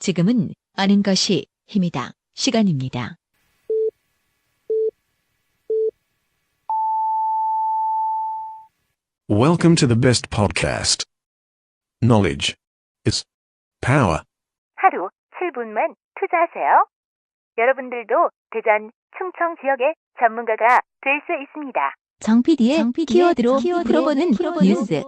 지금은 아는 것이 힘이다. 시간입니다. Welcome to the best podcast. Knowledge is power. 하루 7분만 투자하세요. 여러분들도 대전, 충청 지역의 전문가가 될 수 있습니다. 정 PD의 키워드로 풀어보는 뉴스.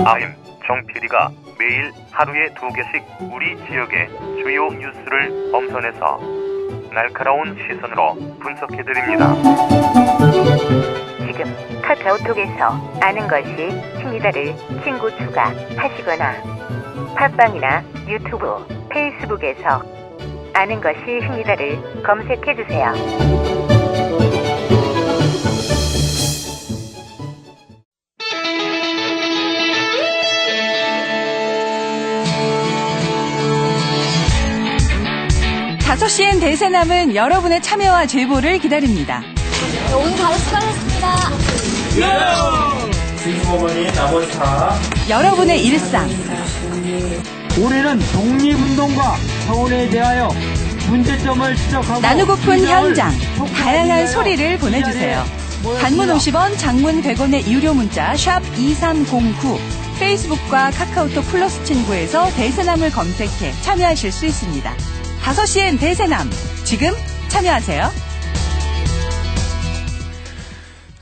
아임 정 PD가 매일 하루에 2개씩 우리 지역의 주요 뉴스를 엄선해서 날카로운 시선으로 분석해드립니다. 지금 카카오톡에서 아는 것이 힘이다를 친구 추가하시거나 팟빵이나 유튜브, 페이스북에서 아는 것이 힘이다를 검색해주세요. 다섯 시엔 대세남은 여러분의 참여와 제보를 기다립니다. 오늘 바로 수고하셨습니다. 어머니 나머지다. 여러분의 일상. 올해는 독립운동과 서울에 대하여 문제점을 지적하고 나누고픈 현장. 다양한 소리를 보내주세요. 단문 50원, 장문 100원의 유료 문자 샵 2309. 페이스북과 카카오톡 플러스 친구에서 대세남을 검색해 참여하실 수 있습니다. 5시엔 대세남. 지금 참여하세요.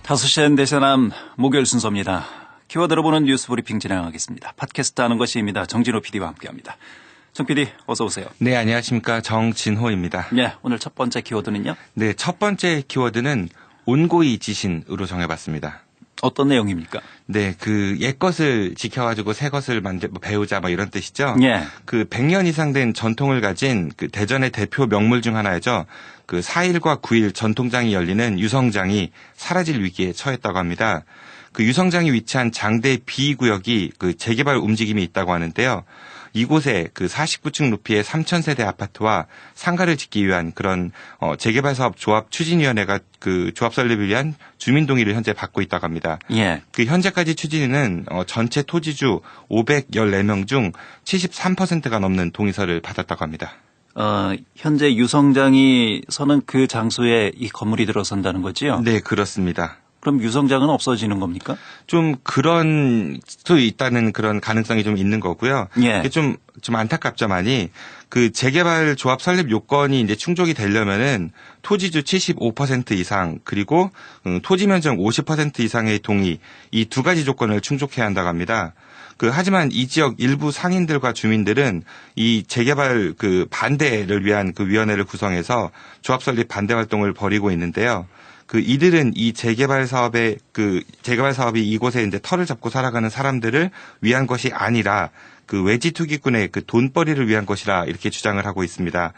5시엔 대세남 목요일 순서입니다. 키워드로 보는 뉴스 브리핑 진행하겠습니다. 팟캐스트 하는 것입니다. 정진호 PD와 함께합니다. 정 PD 어서 오세요. 네, 안녕하십니까. 정진호입니다. 네, 오늘 첫 번째 키워드는요? 네, 첫 번째 키워드는 온고이 지신으로 정해봤습니다. 어떤 내용입니까? 네, 그 옛것을 지켜가지고 새것을 배우자 뭐 이런 뜻이죠. 예. 그 100년 이상 된 전통을 가진 그 대전의 대표 명물 중 하나죠. 그 4일과 9일 전통장이 열리는 유성장이 사라질 위기에 처했다고 합니다. 그 유성장이 위치한 장대 B구역이 그 재개발 움직임이 있다고 하는데요. 이곳에 그 49층 높이의 3,000세대 아파트와 상가를 짓기 위한 그런 재개발 사업 조합 추진위원회가 그 조합 설립을 위한 주민 동의를 현재 받고 있다고 합니다. 예. 그 현재까지 추진위는 전체 토지주 514명 중 73%가 넘는 동의서를 받았다고 합니다. 현재 유성장이 서는 그 장소에 이 건물이 들어선다는 거지요? 네, 그렇습니다. 그럼 유성장은 없어지는 겁니까? 좀 그런 수 있다는 그런 가능성이 좀 있는 거고요. 예. 좀 안타깝죠, 많이. 그 재개발 조합 설립 요건이 이제 충족이 되려면은 토지주 75% 이상 그리고 토지 면적 50% 이상의 동의 이 두 가지 조건을 충족해야 한다고 합니다. 하지만 이 지역 일부 상인들과 주민들은 이 재개발 그 반대를 위한 그 위원회를 구성해서 조합 설립 반대 활동을 벌이고 있는데요. 이들은 이 재개발 사업이 이곳에 이제 터를 잡고 살아가는 사람들을 위한 것이 아니라 그 외지 투기꾼의 그 돈벌이를 위한 것이라 이렇게 주장을 하고 있습니다.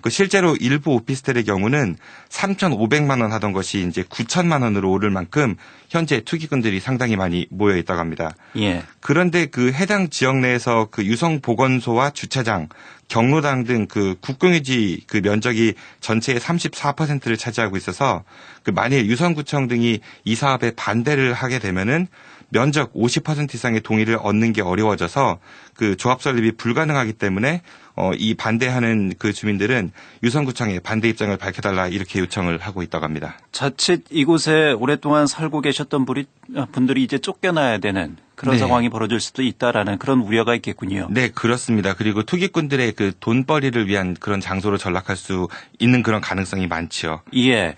실제로 일부 오피스텔의 경우는 3,500만 원 하던 것이 이제 9천만 원으로 오를 만큼 현재 투기꾼들이 상당히 많이 모여 있다고 합니다. 예. 그런데 그 해당 지역 내에서 그 유성 보건소와 주차장, 경로당 등 그 국공유지 그 면적이 전체의 34%를 차지하고 있어서 그 만일 유성구청 등이 이 사업에 반대를 하게 되면은 면적 50% 이상의 동의를 얻는 게 어려워져서 그 조합 설립이 불가능하기 때문에 이 반대하는 그 주민들은 유성구청에 반대 입장을 밝혀달라 이렇게 요청을 하고 있다고 합니다. 자칫 이곳에 오랫동안 살고 계셨던 분들이 이제 쫓겨나야 되는 그런 네. 상황이 벌어질 수도 있다라는 그런 우려가 있겠군요. 네, 그렇습니다. 그리고 투기꾼들의 그 돈벌이를 위한 그런 장소로 전락할 수 있는 그런 가능성이 많죠. 예.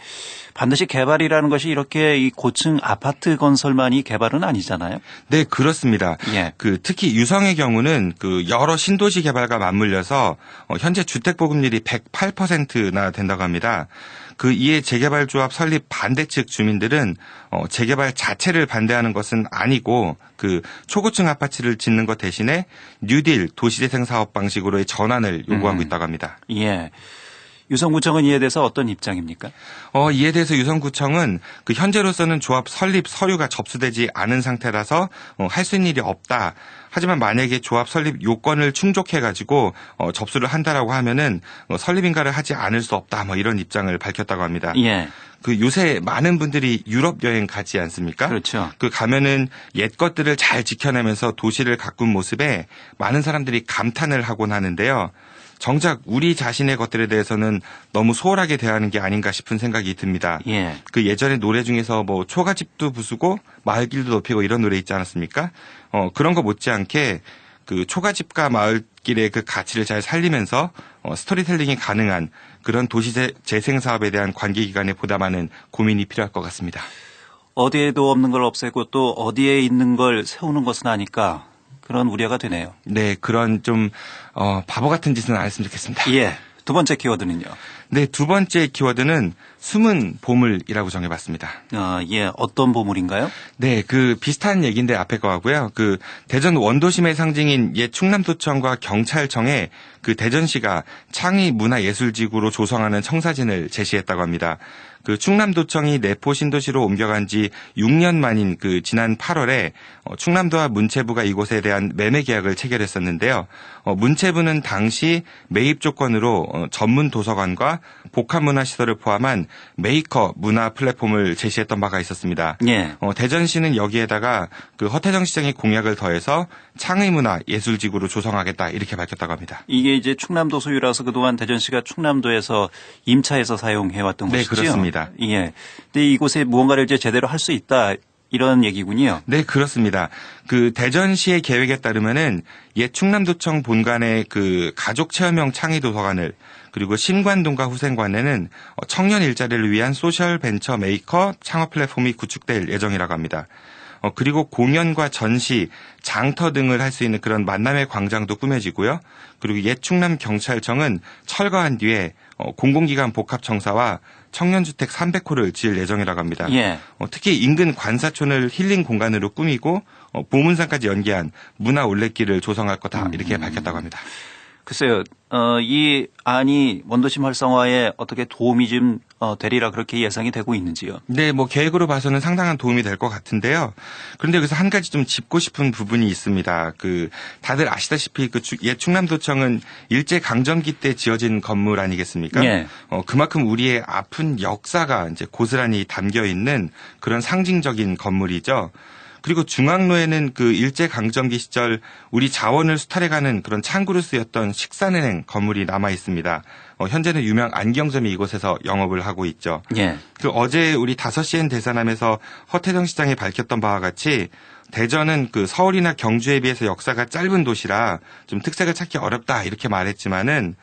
반드시 개발이라는 것이 이렇게 이 고층 아파트 건설만이 개발은 아니잖아요. 네, 그렇습니다. 예. 특히 유성의 경우는 그 여러 신도시 개발과 맞물려서 현재 주택 보급률이 108%나 된다고 합니다. 이에 재개발 조합 설립 반대 측 주민들은 재개발 자체를 반대하는 것은 아니고 그 초고층 아파트를 짓는 것 대신에 뉴딜 도시재생 사업 방식으로의 전환을 요구하고 있다고 합니다. 예. 유성구청은 이에 대해서 어떤 입장입니까? 이에 대해서 유성구청은 그 현재로서는 조합 설립 서류가 접수되지 않은 상태라서 할 수 있는 일이 없다. 하지만 만약에 조합 설립 요건을 충족해가지고 접수를 한다라고 하면은 설립 인가를 하지 않을 수 없다. 뭐 이런 입장을 밝혔다고 합니다. 예. 그 요새 많은 분들이 유럽 여행 가지 않습니까? 그렇죠. 그 가면은 옛 것들을 잘 지켜내면서 도시를 가꾼 모습에 많은 사람들이 감탄을 하곤 하는데요. 정작 우리 자신의 것들에 대해서는 너무 소홀하게 대하는 게 아닌가 싶은 생각이 듭니다. 예. 그 예전에 노래 중에서 뭐 초가집도 부수고 마을길도 높이고 이런 노래 있지 않았습니까? 그런 거 못지않게 그 초가집과 마을길의 그 가치를 잘 살리면서 스토리텔링이 가능한 그런 도시 재생 사업에 대한 관계기관에 보다 많은 고민이 필요할 것 같습니다. 어디에도 없는 걸 없애고 또 어디에 있는 걸 세우는 것은 아니까 그런 우려가 되네요. 네, 그런 좀 바보 같은 짓은 안 했으면 좋겠습니다. 예. 두 번째 키워드는요? 네, 두 번째 키워드는 숨은 보물이라고 정해봤습니다. 예. 어떤 보물인가요? 네, 그 비슷한 얘기인데 앞에 거 하고요. 그 대전 원도심의 상징인 옛 충남도청과 경찰청에 그 대전시가 창의 문화예술지구로 조성하는 청사진을 제시했다고 합니다. 그 충남도청이 내포 신도시로 옮겨간 지 6년 만인 그 지난 8월에 충남도와 문체부가 이곳에 대한 매매 계약을 체결했었는데요. 문체부는 당시 매입 조건으로 전문 도서관과 복합문화시설을 포함한 메이커 문화 플랫폼을 제시했던 바가 있었습니다. 예. 대전시는 여기에다가 그 허태정 시장의 공약을 더해서 창의문화 예술지구로 조성하겠다 이렇게 밝혔다고 합니다. 이게 이제 충남도 소유라서 그동안 대전시가 충남도에서 임차해서 사용해왔던 네, 것이죠? 그렇습니다. 예. 근데 이곳에 무언가를 이제 제대로 할 수 있다. 이런 얘기군요. 네, 그렇습니다. 그 대전시의 계획에 따르면은 옛 충남도청 본관의 그 가족 체험형 창의 도서관을 그리고 신관동과 후생관에는 청년 일자리를 위한 소셜 벤처 메이커 창업 플랫폼이 구축될 예정이라고 합니다. 그리고 공연과 전시, 장터 등을 할 수 있는 그런 만남의 광장도 꾸며지고요. 그리고 옛 충남 경찰청은 철거한 뒤에 공공기관 복합청사와 청년주택 300호를 지을 예정이라고 합니다. 예. 특히 인근 관사촌을 힐링 공간으로 꾸미고 보문산까지 연계한 문화 올레길을 조성할 거다 이렇게 밝혔다고 합니다. 글쎄요. 이 안이 원도심 활성화에 어떻게 도움이 좀 되리라 그렇게 예상이 되고 있는지요? 네, 뭐 계획으로 봐서는 상당한 도움이 될 것 같은데요. 그런데 여기서 한 가지 좀 짚고 싶은 부분이 있습니다. 그 다들 아시다시피 그 옛 충남도청은 일제 강점기 때 지어진 건물 아니겠습니까? 예. 그만큼 우리의 아픈 역사가 이제 고스란히 담겨 있는 그런 상징적인 건물이죠. 그리고 중앙로에는 그 일제 강점기 시절 우리 자원을 수탈해가는 그런 창구로 쓰였던 식산은행 건물이 남아 있습니다. 현재는 유명 안경점이 이곳에서 영업을 하고 있죠. 예. 그 어제 우리 5시엔 대산함에서 허태정 시장이 밝혔던 바와 같이 대전은 그 서울이나 경주에 비해서 역사가 짧은 도시라 좀 특색을 찾기 어렵다 이렇게 말했지만은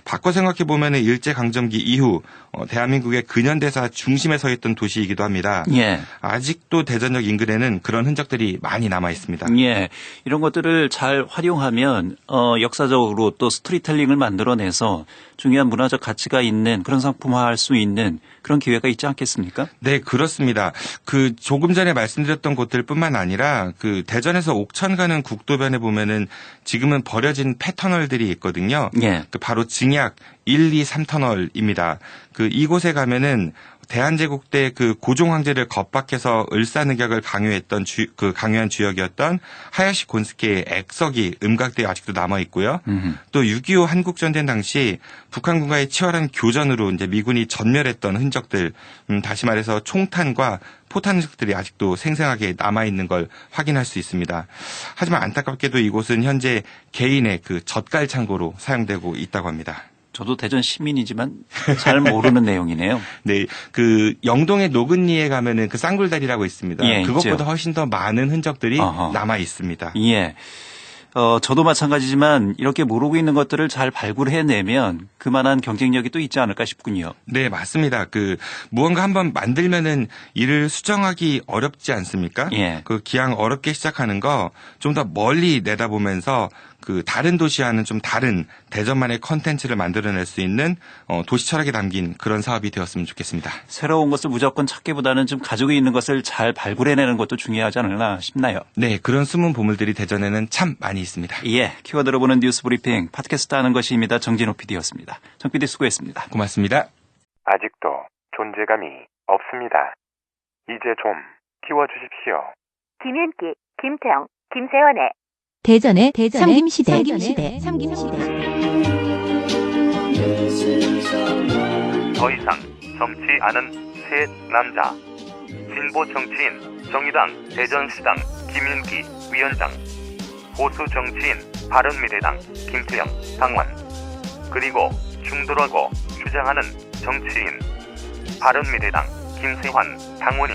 바꿔 생각해 보면은 일제 강점기 이후 대한민국의 근현대사 중심에 서 있던 도시이기도 합니다. 예. 아직도 대전역 인근에는 그런 흔적들이 많이 남아 있습니다. 예. 이런 것들을 잘 활용하면 역사적으로 또 스토리텔링을 만들어내서 중요한 문화적 가치가 있는 그런 상품화할 수 있는 그런 기회가 있지 않겠습니까? 네, 그렇습니다. 그 조금 전에 말씀드렸던 곳들뿐만 아니라 그 대전에서 옥천 가는 국도변에 보면은 지금은 버려진 폐터널들이 있거든요. 예. 그 바로 증약 1, 2, 3터널입니다. 그 이곳에 가면은 대한제국 때 그 고종 황제를 겁박해서 을사늑약을 강요했던 강요한 주역이었던 하야시 곤스케의 액석이 음각대에 아직도 남아 있고요. 또 6.25 한국전쟁 당시 북한군과의 치열한 교전으로 이제 미군이 전멸했던 흔적들, 다시 말해서 총탄과 포탄 흔적들이 아직도 생생하게 남아 있는 걸 확인할 수 있습니다. 하지만 안타깝게도 이곳은 현재 개인의 그 젓갈 창고로 사용되고 있다고 합니다. 저도 대전 시민이지만 잘 모르는 내용이네요. 네, 그 영동의 노근리에 가면은 그 쌍굴다리라고 있습니다. 예, 그것보다 있죠. 훨씬 더 많은 흔적들이 남아 있습니다. 예. 저도 마찬가지지만 이렇게 모르고 있는 것들을 잘 발굴해내면 그만한 경쟁력이 또 있지 않을까 싶군요. 네, 맞습니다. 그 무언가 한번 만들면은 이를 수정하기 어렵지 않습니까? 예. 그 기왕 어렵게 시작하는 거 좀 더 멀리 내다보면서 그 다른 도시와는 좀 다른 대전만의 컨텐츠를 만들어낼 수 있는 도시 철학이 담긴 그런 사업이 되었으면 좋겠습니다. 새로운 것을 무조건 찾기보다는 좀 가지고 있는 것을 잘 발굴해내는 것도 중요하지 않나 싶나요? 네, 그런 숨은 보물들이 대전에는 참 많이 많이 있습니다. 예, 키워드로 보는 뉴스 브리핑 팟캐스트 하는 것입니다. 정진호 PD였습니다. 정 PD 수고했습니다. 고맙습니다. 아직도 존재감이 없습니다. 이제 좀 키워주십시오. 김윤기, 김태영, 김세원의 대전의 삼김시대. 더 이상 젊지 않은 새 남자. 진보 정치인 정의당 대전시당 김윤기 위원장. 보수 정치인 바른미래당 김태영 당원. 그리고 중도라고 주장하는 정치인 바른미래당 김세환 당원이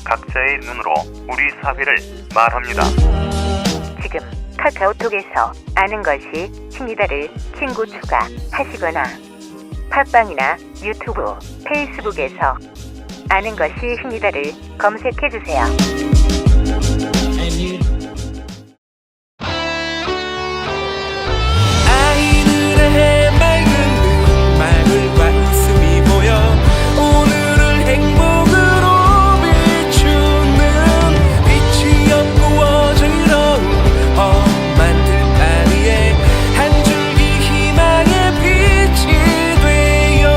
각자의 눈으로 우리 사회를 말합니다. 지금 카카오톡에서 아는 것이 힘이다를 친구 추가하시거나 팟빵이나 유튜브, 페이스북에서 아는 것이 힘이다를 검색해주세요. 아이들의 맑은 눈망울과 웃음이 보여 오늘을 행복으로 비추는 빛이 없고 어지러운 험한 들판 위에 한 줄기 희망의 빛이 되어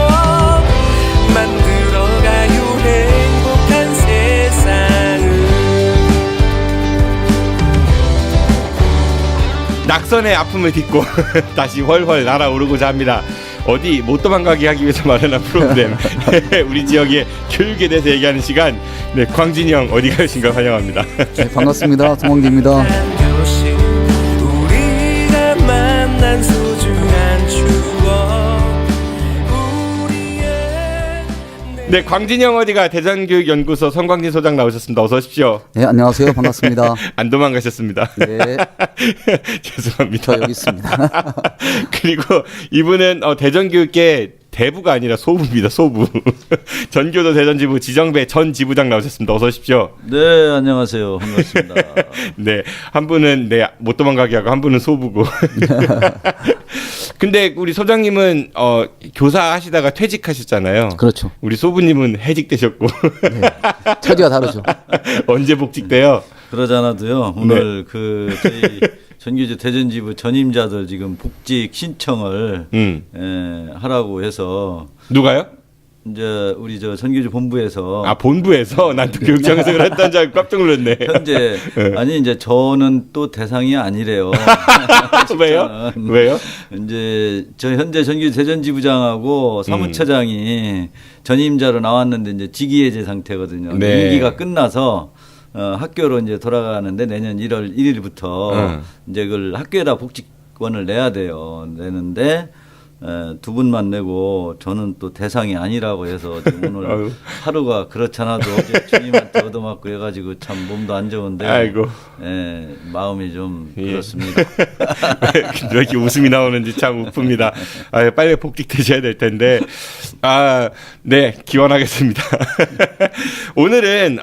만들어가요 행복한 세상을. 낙선의 아픔을 딛고 다시 훨훨 날아오르고자 합니다. 어디 못 도망가게 하기 위해서 마련한 프로그램 우리 지역의 교육에 대해서 얘기하는 시간. 네, 광진이 형 어디 가신가 환영합니다. 네, 반갑습니다. 동광대입니다. 우리가 만난 소중한 추억. 네, 광진이 형 어디가 대전교육연구소 성광진 소장 나오셨습니다. 어서 오십시오. 네, 안녕하세요. 반갑습니다. 안 도망가셨습니다. 네. 죄송합니다. 저 여기 있습니다. 그리고 이분은 대전교육계 대부가 아니라 소부입니다. 소부. 전교도 대전지부 지정배 전 지부장 나오셨습니다. 어서 오십시오. 네, 안녕하세요. 반갑습니다. 네, 한 분은 못 도망가게 하고 한 분은 소부고. 근데 우리 소장님은 교사 하시다가 퇴직하셨잖아요. 그렇죠. 우리 소부님은 해직되셨고. 네. 처지가 다르죠. 언제 복직돼요? 그러지 않아도요. 오늘 저희 전교조 대전지부 전임자들 지금 복직 신청을 하라고 해서. 누가요? 이제 우리 전교조 본부에서. 본부에서? 난 또 교육청에서 그랬다는 줄 알고 깜짝 놀랐네. 현재 아니 이제 저는 또 대상이 아니래요. 왜요? 왜요? 이제 저 현재 전교조 대전지부장하고 사무처장이 전임자로 나왔는데 이제 직위해제 상태거든요. 네. 임기가 끝나서 학교로 이제 돌아가는데 내년 1월 1일부터 이제 그걸 학교에다 복직권을 내야 돼요. 내는데 두 분만 내고 저는 또 대상이 아니라고 해서 지금 오늘 하루가 그렇잖아도 어제 주님한테 얻어맞고 해가지고 참 몸도 안 좋은데 아이고. 마음이 좀 그렇습니다. 왜 이렇게 웃음이 나오는지 참 웃깁니다. 빨리 복직되셔야 될 텐데. 네, 기원하겠습니다. 오늘은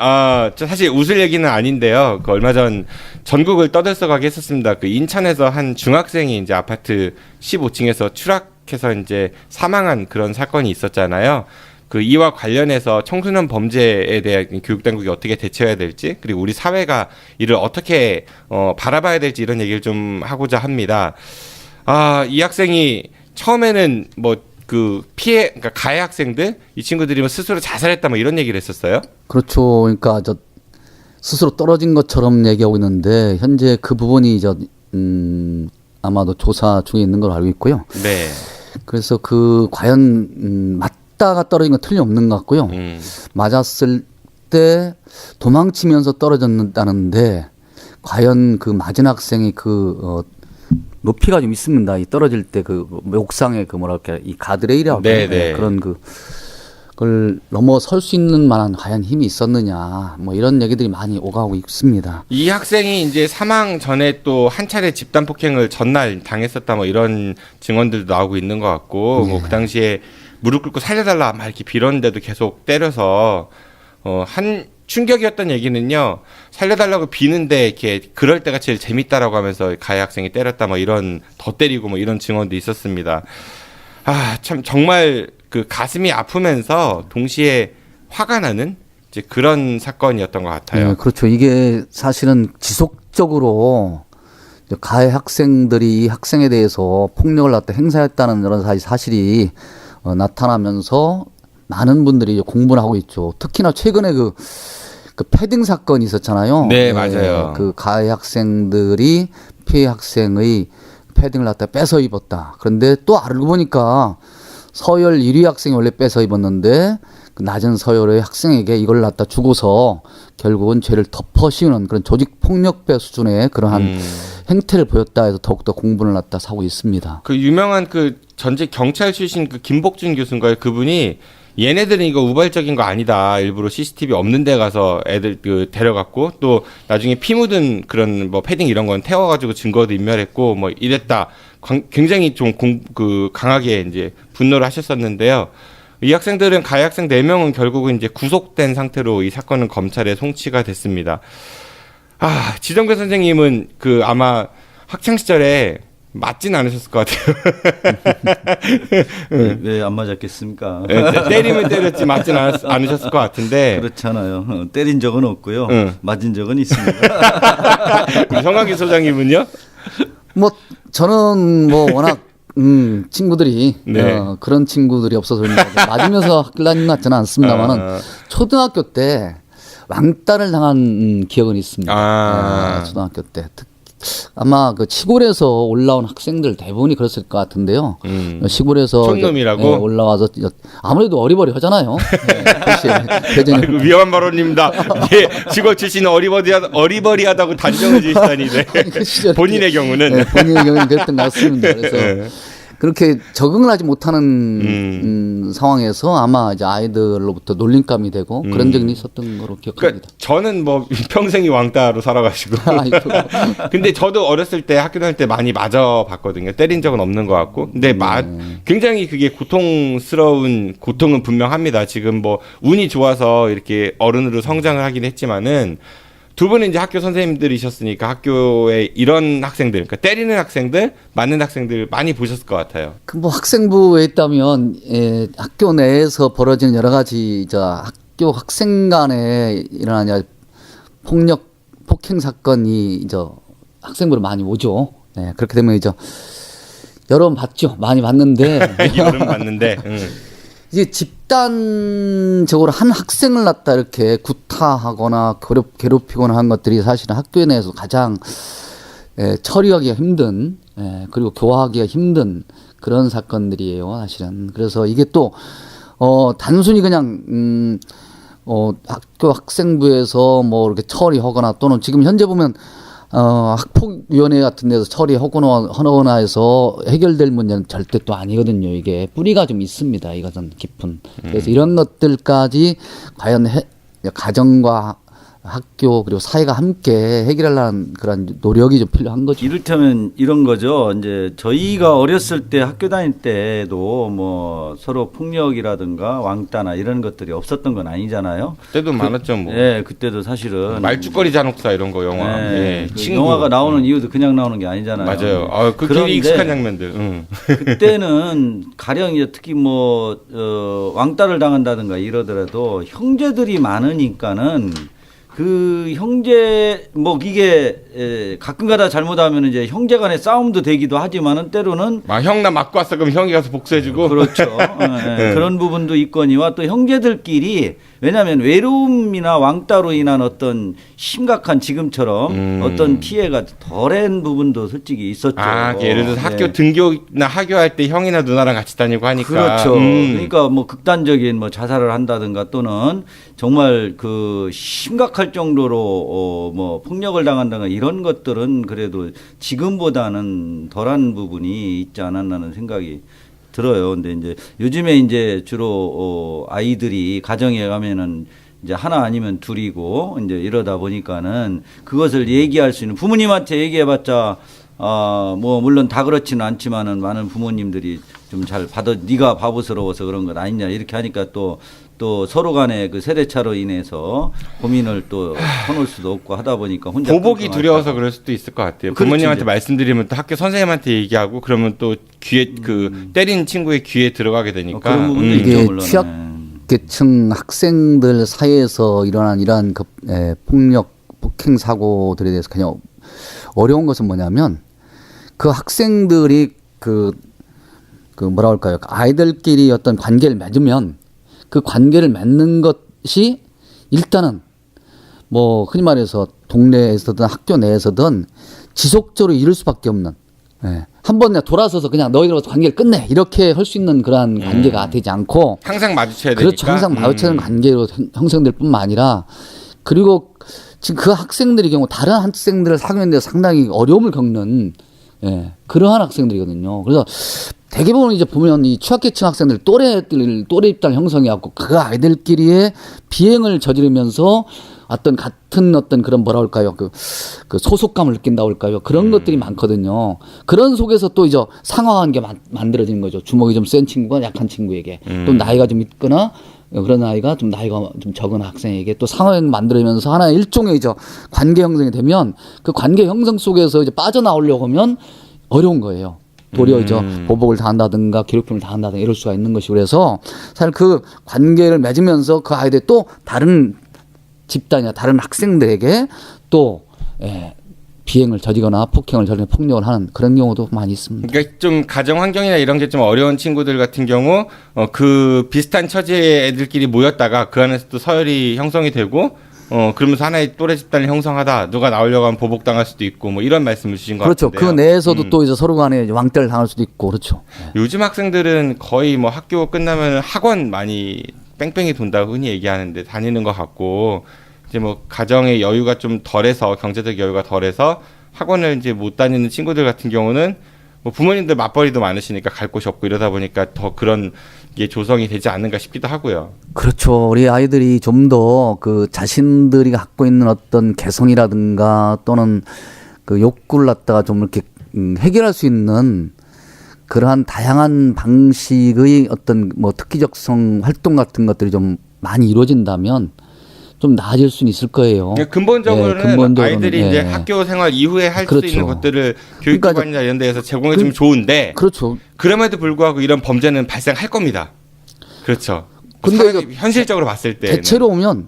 사실 웃을 얘기는 아닌데요. 얼마 전 전국을 떠들썩하게 했었습니다. 그 인천에서 한 중학생이 이제 아파트 15층에서 추락해서 이제 사망한 그런 사건이 있었잖아요. 이와 관련해서 청소년 범죄에 대한 교육당국이 어떻게 대처해야 될지, 그리고 우리 사회가 이를 어떻게 바라봐야 될지 이런 얘기를 좀 하고자 합니다. 이 학생이 처음에는 그러니까 가해 학생들, 이 친구들이 스스로 자살했다 이런 얘기를 했었어요. 그렇죠. 그러니까 스스로 떨어진 것처럼 얘기하고 있는데 현재 그 부분이 아마도 조사 중에 있는 걸로 알고 있고요. 네. 그래서 과연 맞다가 떨어진 건 틀림없는 것 같고요. 맞았을 때 도망치면서 떨어졌다는데 과연 그 맞은 학생이 높이가 좀 있습니다. 이 떨어질 때 옥상에 이 가드레일이라고 그런 그걸 넘어설 수 있는 만한 과연 힘이 있었느냐 이런 얘기들이 많이 오가고 있습니다. 이 학생이 이제 사망 전에 또 한 차례 집단 폭행을 전날 당했었다 이런 증언들도 나오고 있는 것 같고 네. 그 당시에 무릎 꿇고 살려달라 이렇게 빌었는데도 계속 때려서 한 충격이었던 얘기는요. 살려달라고 비는데 이렇게 그럴 때가 제일 재밌다라고 하면서 가해 학생이 때렸다 이런 더 때리고 이런 증언도 있었습니다. 참 정말 가슴이 아프면서 동시에 화가 나는 이제 그런 사건이었던 것 같아요. 네, 그렇죠. 이게 사실은 지속적으로 가해 학생들이 이 학생에 대해서 폭력을 갖다 행사했다는 그런 사실이 나타나면서 많은 분들이 이제 공부를 하고 있죠. 특히나 최근에 그 패딩 사건이 있었잖아요. 네, 맞아요. 그 가해 학생들이 피해 학생의 패딩을 갖다 뺏어 입었다. 그런데 또 알고 보니까 서열 1위 학생이 원래 뺏어 입었는데 그 낮은 서열의 학생에게 이걸 갖다 주고서 결국은 죄를 덮어 씌우는 그런 조직 폭력배 수준의 그러한 행태를 보였다 해서 더욱더 공분을 갖다 사고 있습니다. 그 유명한 그 전직 경찰 출신 그 김복준 교수인가요? 그분이 얘네들은 이거 우발적인 거 아니다. 일부러 CCTV 없는 데 가서 애들 그 데려갔고 또 나중에 피 묻은 그런 뭐 패딩 이런 건 태워가지고 증거도 인멸했고 뭐 이랬다. 굉장히 좀 강하게 이제 분노를 하셨었는데요. 이 학생들은 가해 학생 4명은 결국은 이제 구속된 상태로 이 사건은 검찰에 송치가 됐습니다. 아, 지정배 선생님은 그 아마 학창 시절에 맞진 않으셨을 것 같아요. 왜 안 맞았겠습니까? 때리면 때렸지 맞진 않으셨을 것 같은데. 그렇잖아요. 때린 적은 없고요. 맞은 적은 있습니다. 우리 성학기 소장님은요? 뭐 저는 뭐 워낙 친구들이 그런 친구들이 없어서 맞으면서 학교 다닌 것 같지는 않습니다만은 초등학교 때 왕따를 당한 기억은 있습니다. 초등학교 때 아마 그 시골에서 올라온 학생들 대부분이 그랬을 것 같은데요. 시골에서 촌놈이라고 올라와서 아무래도 어리버리하잖아요. 아이고, 위험한 발언입니다. 예, 시골 출신은 어리버리하다고 단정을 지으시다니. 네. 본인의 경우는 본인의 경우는 그랬던 것 같습니다. 그래서 그렇게 적응을 하지 못하는 상황에서 아마 이제 아이들로부터 놀림감이 되고 그런 적이 있었던 거로 기억합니다. 그러니까 저는 뭐 평생이 왕따로 살아가지고. 근데 저도 어렸을 때 학교 다닐 때 많이 맞아봤거든요. 때린 적은 없는 것 같고. 근데 굉장히 그게 고통스러운 고통은 분명합니다. 지금 뭐 운이 좋아서 이렇게 어른으로 성장을 하긴 했지만은 두 분은 이제 학교 선생님들이셨으니까 학교에 이런 학생들, 그러니까 때리는 학생들, 맞는 학생들 많이 보셨을 것 같아요. 그 뭐 학생부에 있다면 학교 내에서 벌어지는 여러 가지 학교 학생 간에 일어나는 폭행 사건이 학생부로 많이 오죠. 네, 그렇게 되면 여러 번 봤죠. 많이 봤는데. 여러 번 봤는데. 이제 집단적으로 한 학생을 갖다 이렇게 구타하거나 괴롭히거나 한 것들이 사실은 학교 내에서 가장 처리하기가 힘든 그리고 교화하기가 힘든 그런 사건들이에요, 사실은. 그래서 이게 또 단순히 그냥 학교 학생부에서 뭐 이렇게 처리하거나 또는 지금 현재 보면 학폭위원회 같은 데서 처리하거나 해서 해결될 문제는 절대 또 아니거든요. 이게 뿌리가 좀 있습니다. 이것은 깊은. 그래서 이런 것들까지 과연 가정과 학교 그리고 사회가 함께 해결하려는 그런 노력이 좀 필요한 거죠. 이를테면 이런 거죠. 이제 저희가 어렸을 때 학교 다닐 때도 뭐 서로 폭력이라든가 왕따나 이런 것들이 없었던 건 아니잖아요. 그때도 많았죠, 뭐. 네, 그때도 사실은 말죽거리 잔혹사 이런 거 영화. 네, 그 영화가 나오는 이유도 그냥 나오는 게 아니잖아요. 맞아요. 그 되게 익숙한 장면들. 그때는 가령 이제 특히 뭐 왕따를 당한다든가 이러더라도 형제들이 많으니까는. 그 형제 뭐 이게 가끔가다 잘못하면 이제 형제간의 싸움도 되기도 하지만은 때로는 형 나 맞고 왔어 그럼 형이 가서 복수해주고 그렇죠. 그런 부분도 있거니와 또 형제들끼리 왜냐하면 외로움이나 왕따로 인한 어떤 심각한 지금처럼 어떤 피해가 덜한 부분도 솔직히 있었죠. 예를 들어서 학교 등교나 하교할 때 형이나 누나랑 같이 다니고 하니까. 그렇죠. 그러니까 뭐 극단적인 뭐 자살을 한다든가 또는 정말 그 심각할 정도로 뭐 폭력을 당한다든가 이런 것들은 그래도 지금보다는 덜한 부분이 있지 않았나는 생각이 들어요. 근데 이제 요즘에 이제 주로 아이들이 가정에 가면은 이제 하나 아니면 둘이고 이제 이러다 보니까는 그것을 얘기할 수 있는 부모님한테 얘기해봤자 뭐 물론 다 그렇지는 않지만은 많은 부모님들이 좀 잘 네가 바보스러워서 그런 것 아니냐 이렇게 하니까 또 서로 간에 그 세대차로 인해서 고민을 또 터놓을 수도 없고 하다 보니까 혼자 보복이 두려워서 그럴 수도 있을 것 같아요. 그렇지, 부모님한테 이제. 말씀드리면 또 학교 선생님한테 얘기하고 그러면 또 귀에 때린 친구의 귀에 들어가게 되니까. 그런 부분도 이게 취약계층 학생들 사이에서 일어난 이러한 폭력 폭행 사고들에 대해서 그냥 어려운 것은 뭐냐면 그 학생들이 그 뭐라 할까요? 아이들끼리 어떤 관계를 맺으면 그 관계를 맺는 것이 일단은 뭐 흔히 말해서 동네에서든 학교 내에서든 지속적으로 이룰 수밖에 없는 예. 한번 돌아서서 그냥 너희들과 관계를 끝내 이렇게 할 수 있는 그러한 관계가 되지 않고 항상 마주쳐야 되니까. 그렇죠. 항상 마주치는 관계로 형성될 뿐만 아니라 그리고 지금 그 학생들의 경우 다른 학생들을 사귀는 데 상당히 어려움을 겪는 예, 그러한 학생들이거든요. 그래서 대부분 이제 보면 이 취약계층 학생들 또래 입단 형성해갖고 그 아이들끼리의 비행을 저지르면서 같은 그런 뭐라 할까요? 그 소속감을 느낀다고 할까요? 그런 것들이 많거든요. 그런 속에서 또 이제 상황한 게 만들어지는 거죠. 주먹이 좀 센 친구가 약한 친구에게 또 나이가 좀 있거나 그런 아이가 좀 나이가 좀 적은 학생에게 또 상황을 만들어내면서 하나의 일종의 이제 관계 형성이 되면 그 관계 형성 속에서 이제 빠져나오려고 하면 어려운 거예요. 도리어 이제 보복을 당한다든가 괴롭힘을 당한다든가 이럴 수가 있는 것이 그래서 사실 그 관계를 맺으면서 그 아이들이 또 다른 집단이나 다른 학생들에게 또 비행을 저지거나 폭행을 저지거나 폭력을 하는 그런 경우도 많이 있습니다. 그러니까 좀 가정 환경이나 이런 게 좀 어려운 친구들 같은 경우 그 비슷한 처지의 애들끼리 모였다가 그 안에서 또 서열이 형성이 되고 그러면서 하나의 또래 집단을 형성하다 누가 나오려고 하면 보복당할 수도 있고 뭐 이런 말씀을 주신 것 그렇죠. 같은데요. 그 내에서도 또 이제 서로 간에 왕따를 당할 수도 있고 그렇죠. 요즘 학생들은 거의 뭐 학교 끝나면 학원 많이 뺑뺑이 돈다고 흔히 얘기하는데 다니는 것 같고 이제 뭐 가정의 여유가 좀 덜해서 경제적 여유가 덜해서 학원을 이제 못 다니는 친구들 같은 경우는 뭐 부모님들 맞벌이도 많으시니까 갈 곳이 없고 이러다 보니까 더 그런 게 조성이 되지 않는가 싶기도 하고요. 그렇죠. 우리 아이들이 좀 더 그 자신들이 갖고 있는 어떤 개성이라든가 또는 그 욕구를 갖다가 좀 이렇게 해결할 수 있는 그러한 다양한 방식의 어떤 뭐 특기적성 활동 같은 것들이 좀 많이 이루어진다면 좀 나아질 수는 있을 거예요. 근본적으로는 아이들이 이제 학교 생활 이후에 할 수 있는 것들을 교육기관이나 이런 데에서 제공해 주면 좋은데 그렇죠. 그럼에도 불구하고 이런 범죄는 발생할 겁니다. 그렇죠. 근데 현실적으로 봤을 때 대체로 오면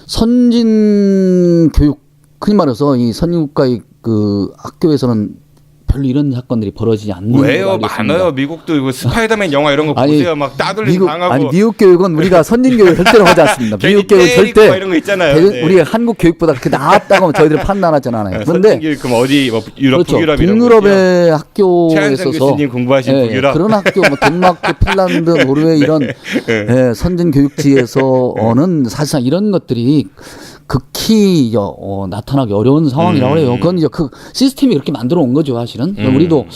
선진 교육 흔히 말해서 이 선진국가의 그 학교에서는 별로 이런 사건들이 벌어지지 않는 왜요? 많아요. 미국도 이거 스파이더맨 영화 이런 거 보세요. 막 따돌림 당하고. 아니 미국 교육은 우리가 선진 교육 절대로 하지 않습니다. 미국 교육은 절대 이런 거 있잖아요. 우리가 한국 교육보다 그렇게 나았다고 저희들이 판단하지 않아요. 그런데 그럼 어디 뭐 유럽, 그렇죠. 북유럽 북유럽의 학교에 최한성 있어서 교수님 공부하신 북유럽 그런 학교 뭐 덴마크, 핀란드, 노르웨이 이런 선진 교육지에서는 사실상 이런 것들이 극히 나타나기 어려운 상황이라고 해요. 그건 이제 그 시스템이 그렇게 만들어 온 거죠, 사실은. 우리도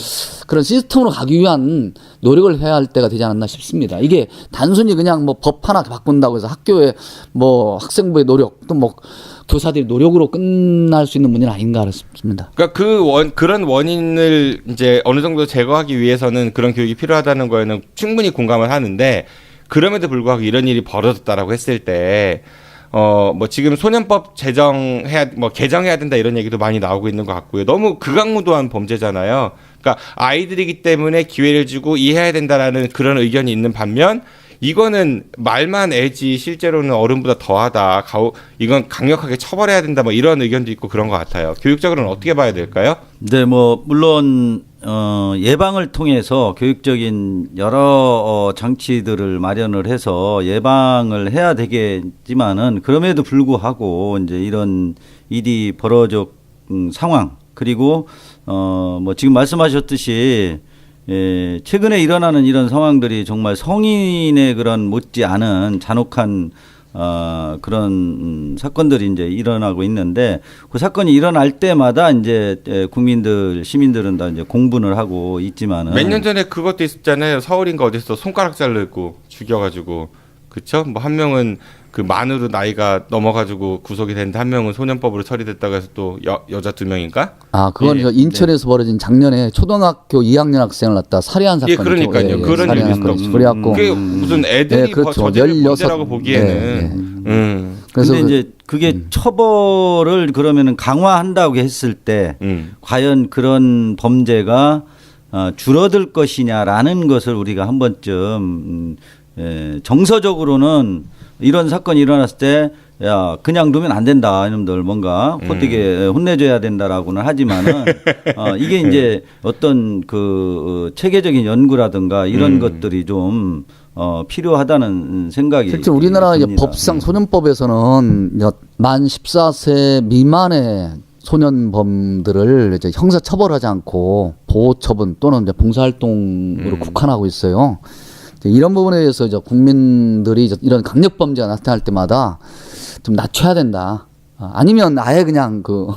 그런 시스템으로 가기 위한 노력을 해야 할 때가 되지 않았나 싶습니다. 이게 단순히 그냥 뭐 법 하나 바꾼다고 해서 학교에 뭐 학생부의 노력 또 뭐 교사들의 노력으로 끝날 수 있는 문제는 아닌가 싶습니다. 그러니까 그런 원인을 이제 어느 정도 제거하기 위해서는 그런 교육이 필요하다는 거에는 충분히 공감을 하는데 그럼에도 불구하고 이런 일이 벌어졌다라고 했을 때 뭐 지금 소년법 개정해야 된다 이런 얘기도 많이 나오고 있는 것 같고요. 너무 극악무도한 범죄잖아요. 그러니까 아이들이기 때문에 기회를 주고 이해해야 된다라는 그런 의견이 있는 반면 이거는 말만 애지 실제로는 어른보다 더하다. 이건 강력하게 처벌해야 된다. 뭐 이런 의견도 있고 그런 것 같아요. 교육적으로는 어떻게 봐야 될까요? 네, 뭐 물론 예방을 통해서 교육적인 여러 장치들을 마련을 해서 예방을 해야 되겠지만은 그럼에도 불구하고 이제 이런 일이 벌어져 상황 그리고 뭐 지금 말씀하셨듯이 최근에 일어나는 이런 상황들이 정말 성인의 그런 못지않은 잔혹한 그런 사건들이 이제 일어나고 있는데 그 사건이 일어날 때마다 이제 시민들은 다 이제 공분을 하고 있지만은 몇 년 전에 그것도 있었잖아요. 서울인가 어디서 손가락 자르고 죽여가지고 그쵸? 뭐 한 명은 그 만으로 나이가 넘어가지고 구속이 됐는데 한 명은 소년법으로 처리됐다고 해서 또 여자 2명인가? 그건 인천에서 벌어진 작년에 초등학교 2학년 학생을 갖다 살해한 사건이죠. 그러니까요. 그런 일이 있었고. 그래갖고 그게 무슨 애들이 저지른 범죄라고 보기에는. 그래서 근데 이제 그게 처벌을 그러면은 강화한다고 했을 때 과연 그런 범죄가 줄어들 것이냐라는 것을 우리가 한 번쯤 정서적으로는 이런 사건이 일어났을 때 야, 그냥 두면 안 된다. 이놈들 뭔가 호되게 혼내줘야 된다라고는 하지만은, 이게 이제 어떤 그 체계적인 연구라든가 이런 것들이 좀, 필요하다는 생각이. 실제 우리나라 이제 듭니다. 법상 소년법에서는 이제 만 14세 미만의 소년범들을 이제 형사 처벌하지 않고 보호 처분 또는 이제 봉사활동으로 국한하고 있어요. 이런 부분에 대해서 이제 국민들이 이제 이런 강력 범죄가 나타날 때마다 좀 낮춰야 된다. 아니면 아예 그냥 그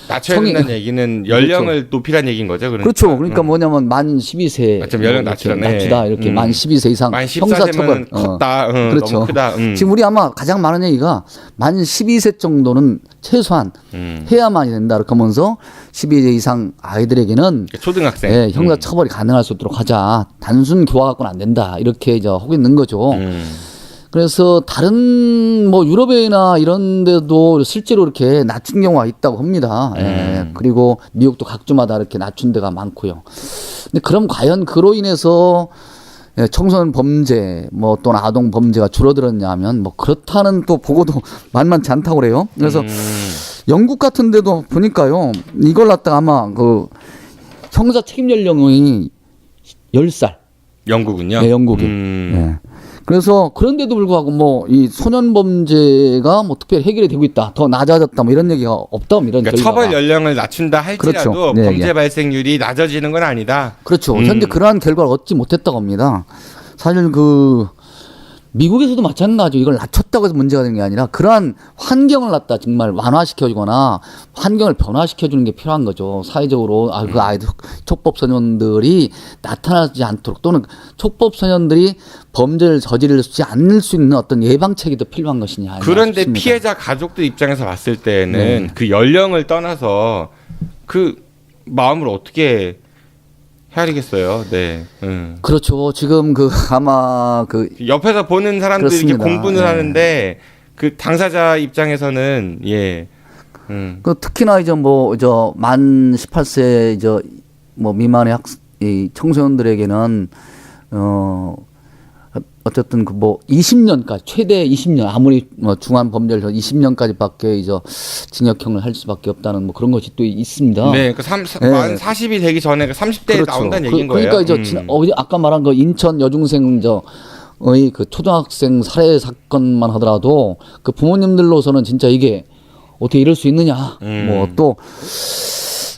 낮춰야 된다는 얘기는 연령을 높이라는 얘기인 거죠. 그러니까. 그렇죠. 그러니까 뭐냐면 만 12세 좀 연령 낮추다 이렇게 만 12세 이상 만 형사 처벌 컸다. 그렇죠. 너무 크다. 지금 우리 아마 가장 많은 얘기가 만 12세 정도는 최소한 해야만이 된다. 이렇게 하면서 12세 이상 아이들에게는 초등학생 예, 형사 처벌이 가능할 수 있도록 하자. 단순 교화 갖고는 안 된다. 이렇게 이제 하고 있는 거죠. 그래서 다른 뭐 유럽이나 이런 데도 실제로 이렇게 낮춘 경우가 있다고 합니다. 예. 그리고 미국도 각주마다 이렇게 낮춘 데가 많고요. 근데 그럼 과연 그로 인해서 청소년 범죄 뭐 또는 아동 범죄가 줄어들었냐 하면 뭐 그렇다는 또 보고도 만만치 않다고 그래요. 그래서 영국 같은 데도 보니까요. 이걸 갖다가 아마 그 형사 책임 연령이 10살. 영국은요? 네, 영국이. 네. 그래서 그런데도 불구하고 뭐 이 소년 범죄가 뭐 특별히 해결이 되고 있다, 더 낮아졌다, 뭐 이런 얘기가 없다, 뭐 이런 그러니까 처벌 연령을 낮춘다 할지라도 그렇죠. 네, 범죄 네. 발생률이 낮아지는 건 아니다. 그렇죠. 현재 그러한 결과를 얻지 못했다고 합니다. 사실 그 미국에서도 마찬가지로 이걸 낮췄다고 해서 문제가 되는 게 아니라 그러한 환경을 갖다 정말 완화시켜주거나 환경을 변화시켜주는 게 필요한 거죠. 사회적으로 그 아이들 촉법 소년들이 나타나지 않도록 또는 촉법 소년들이 범죄를 저지르지 않을 수 있는 어떤 예방책이 더 필요한 것이냐. 그런데 싶습니다. 피해자 가족들 입장에서 봤을 때는 네. 그 연령을 떠나서 그 마음을 어떻게 헤아리겠어요. 네. 그렇죠. 지금 그 아마 그 옆에서 보는 사람들이 이렇게 그렇습니다. 공부는 네. 하는데 그 당사자 입장에서는 예. 그 특히나 이제 뭐 저 만 18세 이제 뭐 미만의 이 청소년들에게는 어쨌든 그 뭐 20년까지 최대 20년 아무리 뭐 중한 범죄를 20년까지밖에 이제 징역형을 할 수밖에 없다는 뭐 그런 것이 또 있습니다. 네, 그 만 40이 되기 전에 그 30대에 그렇죠. 나온다는 얘기인 거예요. 그러니까 이제 아까 말한 그 인천 여중생 저의 그 초등학생 살해 사건만 하더라도 그 부모님들로서는 진짜 이게 어떻게 이럴 수 있느냐. 뭐 또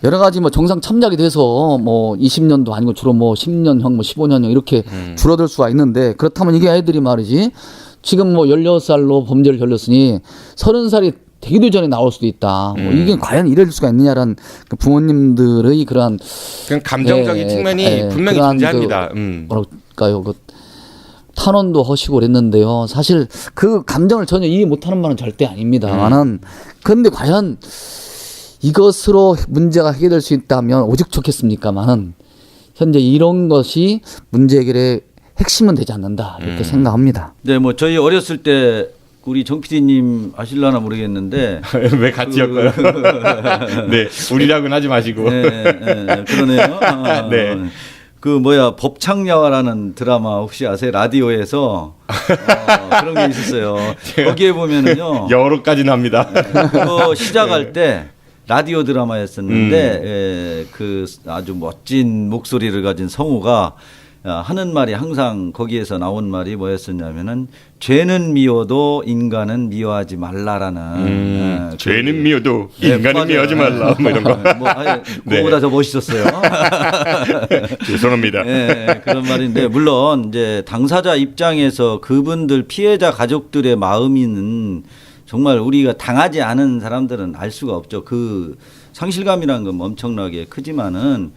여러 가지 뭐 정상 참작이 돼서 뭐 20년도 아니고 주로 뭐 10년형 뭐 15년형 이렇게 줄어들 수가 있는데 그렇다면 이게 애들이 말이지 지금 뭐 16살로 범죄를 저질렀으니 30살이 되기도 전에 나올 수도 있다. 뭐 이게 과연 이럴 수가 있느냐라는 그 부모님들의 그러한 감정적인 측면이 분명히 존재합니다. 뭐랄까요? 그 탄원도 하시고 그랬는데요. 사실 그 감정을 전혀 이해 못하는 말은 절대 아닙니다만은 그런데 과연 이것으로 문제가 해결될 수 있다면 오직 좋겠습니까만은 현재 이런 것이 문제 해결의 핵심은 되지 않는다 이렇게 생각합니다. 네, 뭐 저희 어렸을 때 우리 정 PD님 아실라나 모르겠는데 왜 같이 엮어요? 네, 우리라고는 하지 마시고. 네, 그러네요. 네. 그 뭐야 법창야화라는 드라마 혹시 아세요? 라디오에서 그런 게 있었어요. 거기에 보면은요. 여러까지는 합니다. 그거 시작할 때 라디오 드라마였었는데 그 아주 멋진 목소리를 가진 성우가 하는 말이 항상 거기에서 나온 말이 뭐였었냐면은 죄는 미워도 인간은 미워하지 말라라는 죄는 미워도 인간은 미워하지 말라 뭐 이런 거. 그거보다 더 멋있었어요. 죄송합니다. 네, 그런 말인데 물론 이제 당사자 입장에서 그분들 피해자 가족들의 마음이는 정말 우리가 당하지 않은 사람들은 알 수가 없죠. 그 상실감이라는 건 엄청나게 크지만은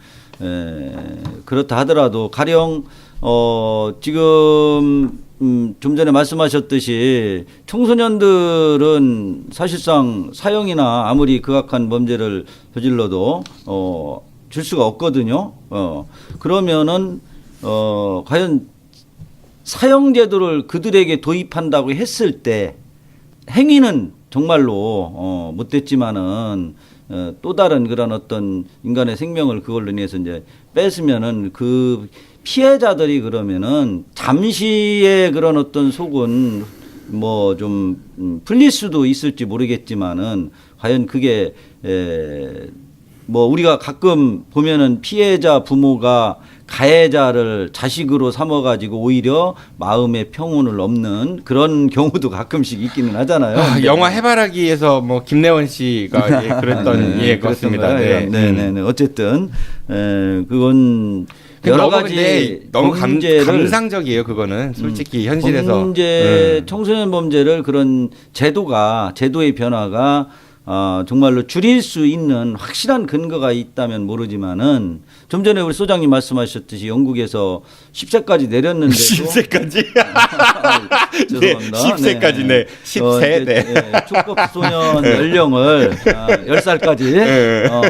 그렇다 하더라도 가령 지금 좀 전에 말씀하셨듯이 청소년들은 사실상 사형이나 아무리 극악한 범죄를 저질러도 줄 수가 없거든요. 그러면은 과연 사형 제도를 그들에게 도입한다고 했을 때 행위는 정말로 못됐지만은 또 다른 그런 어떤 인간의 생명을 그걸로 인해서 이제 뺏으면은 그 피해자들이 그러면은 잠시의 그런 어떤 속은 뭐 좀 풀릴 수도 있을지 모르겠지만은 과연 그게 뭐 우리가 가끔 보면은 피해자 부모가 가해자를 자식으로 삼아가지고 오히려 마음의 평온을 얻는 그런 경우도 가끔씩 있기는 하잖아요. 영화 해바라기에서 뭐 김래원 씨가 예, 그랬던 예 그렇습니다. 네. 네네네. 어쨌든 그건 여러 가지 너무 범죄를 감상적이에요. 그거는 솔직히 현실에서 범죄 청소년 범죄를 그런 제도의 변화가 정말로 줄일 수 있는 확실한 근거가 있다면 모르지만은 좀 전에 우리 소장님 말씀하셨듯이 영국에서 10세까지 내렸는데도 10세까지 죄송합니다. 10세까지 네. 10세 네. 촉법 소년 연령을 10살까지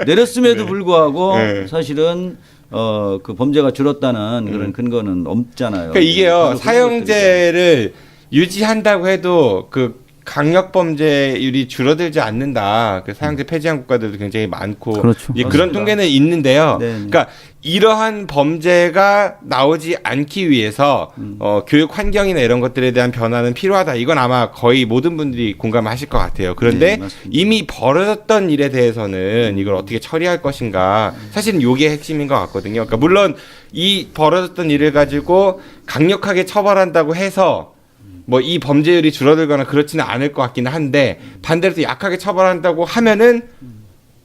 내렸음에도 불구하고 사실은 그 범죄가 줄었다는 그런 근거는 없잖아요. 그러니까 이게요. 사형제를 유지한다고 해도 그 강력범죄율이 줄어들지 않는다. 그 사형제 폐지한 국가들도 굉장히 많고 그렇죠. 그런 통계는 있는데요. 네. 그러니까 이러한 범죄가 나오지 않기 위해서 교육 환경이나 이런 것들에 대한 변화는 필요하다. 이건 아마 거의 모든 분들이 공감하실 것 같아요. 그런데 네, 이미 벌어졌던 일에 대해서는 이걸 어떻게 처리할 것인가. 사실은 이게 핵심인 것 같거든요. 그러니까 물론 이 벌어졌던 일을 가지고 강력하게 처벌한다고 해서 뭐 이 범죄율이 줄어들거나 그렇지는 않을 것 같기는 한데 반대로 또 약하게 처벌한다고 하면은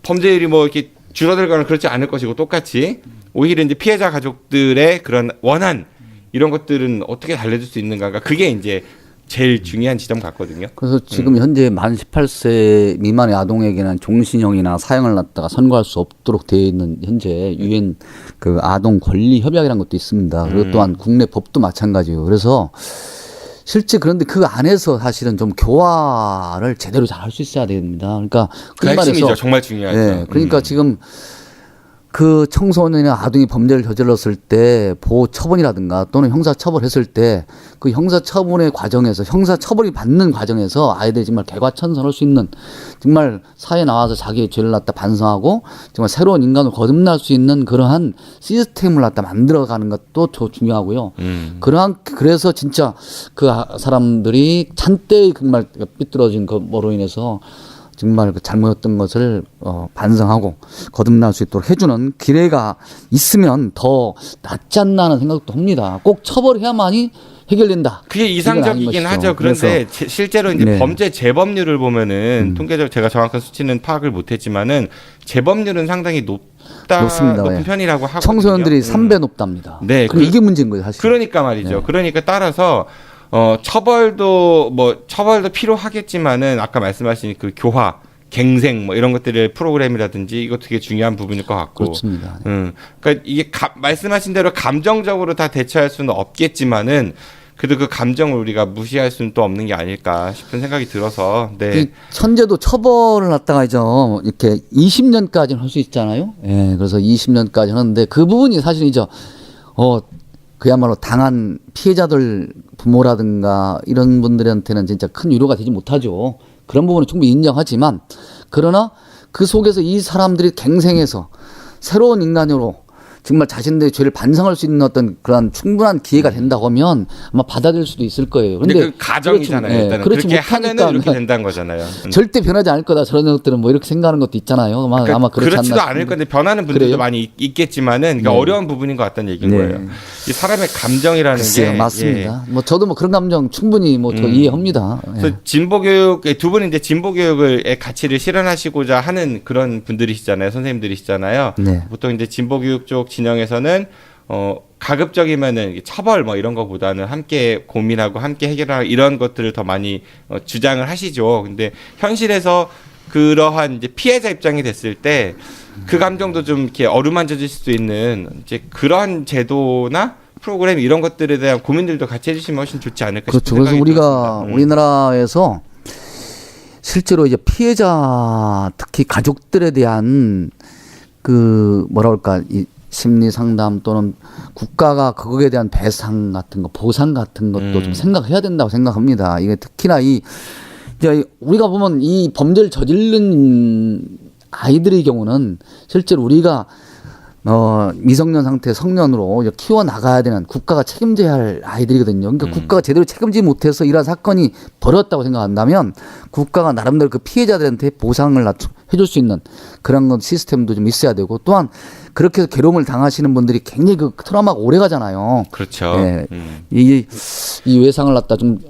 범죄율이 뭐 이렇게 줄어들거나 그렇지 않을 것이고 똑같이 오히려 이제 피해자 가족들의 그런 원한 이런 것들은 어떻게 달래줄 수 있는가가 그게 이제 제일 중요한 지점 같거든요. 그래서 지금 현재 만 18세 미만의 아동에게는 종신형이나 사형을 갖다가 선고할 수 없도록 되어 있는 현재 유엔 그 아동 권리 협약이라는 것도 있습니다. 그리고 또한 국내 법도 마찬가지예요. 그래서 실제 그런데 그 안에서 사실은 좀 교화를 제대로 잘 할 수 있어야 됩니다. 그러니까 그 핵심이죠. 정말 중요하죠. 네, 그러니까 지금 그 청소년이나 아동이 범죄를 저질렀을 때 보호 처분이라든가 또는 형사 처벌했을 때 그 형사 처분의 과정에서 형사 처벌이 받는 과정에서 아이들이 정말 개과천선할 수 있는 정말 사회에 나와서 자기의 죄를 갖다 반성하고 정말 새로운 인간을 거듭날 수 있는 그러한 시스템을 갖다 만들어가는 것도 중요하고요. 그래서 진짜 그 사람들이 잔때의 정말 삐뚤어진 것으로 인해서 정말 그 잘못했던 것을 반성하고 거듭날 수 있도록 해주는 기회가 있으면 더 낫지 않나 하는 생각도 합니다. 꼭 처벌해야만이 해결된다. 그게 이상적이긴 하죠. 그런데 실제로 이제 네. 범죄 재범률을 보면은 통계적 제가 정확한 수치는 파악을 못했지만은 재범률은 상당히 높습니다. 높은 네. 편이라고 하거든요. 청소년들이 3배 높답니다. 네, 그럼 이게 문제인 거예요, 사실. 그러니까 말이죠. 네. 그러니까 따라서 처벌도 필요하겠지만은 아까 말씀하신 그 교화, 갱생 뭐 이런 것들의 프로그램이라든지 이거 되게 중요한 부분일 것 같고. 그렇습니다. 그러니까 이게 말씀하신 대로 감정적으로 다 대처할 수는 없겠지만은 그래도 그 감정을 우리가 무시할 수는 또 없는 게 아닐까 싶은 생각이 들어서. 네. 이 천재도 처벌을 갖다가 이제 이렇게 20년까지는 할 수 있잖아요. 예, 그래서 20년까지 하는데 그 부분이 사실 이제 그야말로 당한 피해자들 부모라든가 이런 분들한테는 진짜 큰 위로가 되지 못하죠. 그런 부분은 충분히 인정하지만 그러나 그 속에서 이 사람들이 갱생해서 새로운 인간으로 정말 자신들의 죄를 반성할 수 있는 어떤 그런 충분한 기회가 된다고 하면 아마 받아들일 수도 있을 거예요. 근데 그 가정이잖아요. 그렇죠. 일단은 그렇지 그렇게 못하니까 하면은 이렇게 된다는 거잖아요. 절대 변하지 않을 거다. 저런 것들은 뭐 이렇게 생각하는 것도 있잖아요. 아마 그렇지 그렇지도 않나. 않을 건데 변하는 분들도 그래요? 많이 있겠지만은 그러니까 네. 어려운 부분인 것 같다는 얘기인 네. 거예요. 이 사람의 감정이라는 글쎄요, 게 맞습니다. 뭐 저도 뭐 그런 감정 충분히 뭐 저 이해합니다. 그래서 진보교육 두 분은 이제 진보교육의 가치를 실현하시고자 하는 그런 분들이시잖아요, 선생님들이시잖아요. 네. 보통 이제 진보교육 쪽 진영에서는 가급적이면은 처벌 뭐 이런 거보다는 함께 고민하고 함께 해결하고 이런 것들을 더 많이 주장을 하시죠. 근데 현실에서 그러한 이제 피해자 입장이 됐을 때 그 감정도 좀 이렇게 어루만져질 수 있는 이제 그러한 제도나 프로그램 이런 것들에 대한 고민들도 같이 해주시면 훨씬 좋지 않을까 그렇죠. 싶은 그래서 생각이 우리가 들었습니다. 우리나라에서 실제로 이제 피해자 특히 가족들에 대한 그 뭐라 그럴까 이 심리 상담 또는 국가가 그거에 대한 배상 같은 거 보상 같은 것도 좀 생각해야 된다고 생각합니다. 이게 특히나 이제 우리가 보면 이 범죄를 저지른 아이들의 경우는 실제로 우리가 미성년 상태 성년으로 키워 나가야 되는 국가가 책임져야 할 아이들이거든요. 그러니까 국가가 제대로 책임지지 못해서 이러한 사건이 벌어졌다고 생각한다면 국가가 나름대로 그 피해자들한테 보상을 해줄 수 있는 그런 건 시스템도 좀 있어야 되고, 또한 그렇게 해서 괴로움을 당하시는 분들이 굉장히 그 트라우마가 오래 가잖아요. 그렇죠. 예. 이 외상을 갖다 좀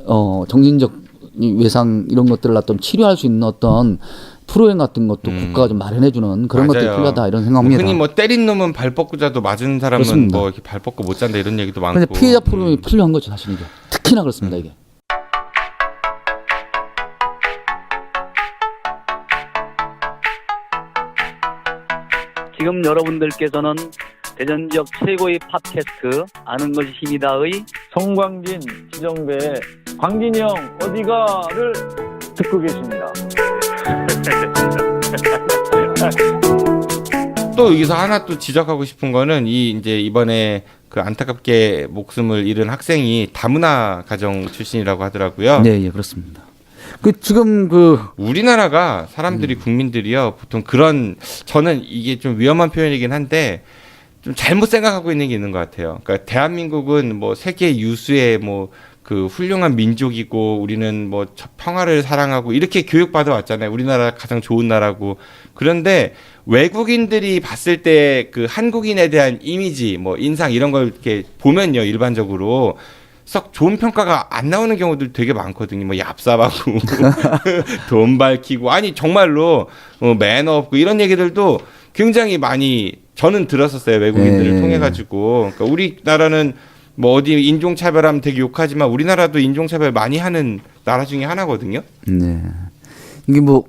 정신적 이 외상 이런 것들을 갖다 좀 치료할 수 있는 어떤 프로그램 같은 것도 국가가 좀 마련해주는 그런 맞아요. 것들이 필요하다 이런 생각합니다. 흔히 뭐 때린 놈은 발 뻗고 자도 맞은 사람은 그렇습니다. 뭐 이렇게 발 뻗고 못 잔다 이런 얘기도 많고. 근데 피해자 프로그램이 필요한 거죠, 사실 이게. 특히나 그렇습니다, 이게. 지금 여러분들께서는 대전 지역 최고의 팟캐스트 아는 것이 힘이다의 송광진, 지정배, 광진이 형 어디가를 듣고 계십니다. 또 여기서 하나 또 지적하고 싶은 거는 이제 이번에 그 안타깝게 목숨을 잃은 학생이 다문화 가정 출신이라고 하더라고요. 네, 예, 그렇습니다. 지금 우리나라가 사람들이 국민들이요 보통 그런, 저는 이게 좀 위험한 표현이긴 한데 좀 잘못 생각하고 있는 게 있는 것 같아요. 그러니까 대한민국은 뭐 세계 유수의 뭐 그 훌륭한 민족이고 우리는 뭐 평화를 사랑하고 이렇게 교육받아 왔잖아요. 우리나라 가장 좋은 나라고. 그런데 외국인들이 봤을 때 그 한국인에 대한 이미지, 뭐 인상 이런 걸 이렇게 보면요, 일반적으로 썩 좋은 평가가 안 나오는 경우들 되게 많거든요. 뭐 얍삽하고 돈 밝히고, 아니 정말로 매너 없고 이런 얘기들도 굉장히 많이 저는 들었었어요. 외국인들을 통해 가지고. 그러니까 우리나라는 뭐 어디 인종차별하면 되게 욕하지만 우리나라도 인종차별 많이 하는 나라 중에 하나거든요. 네. 이게 뭐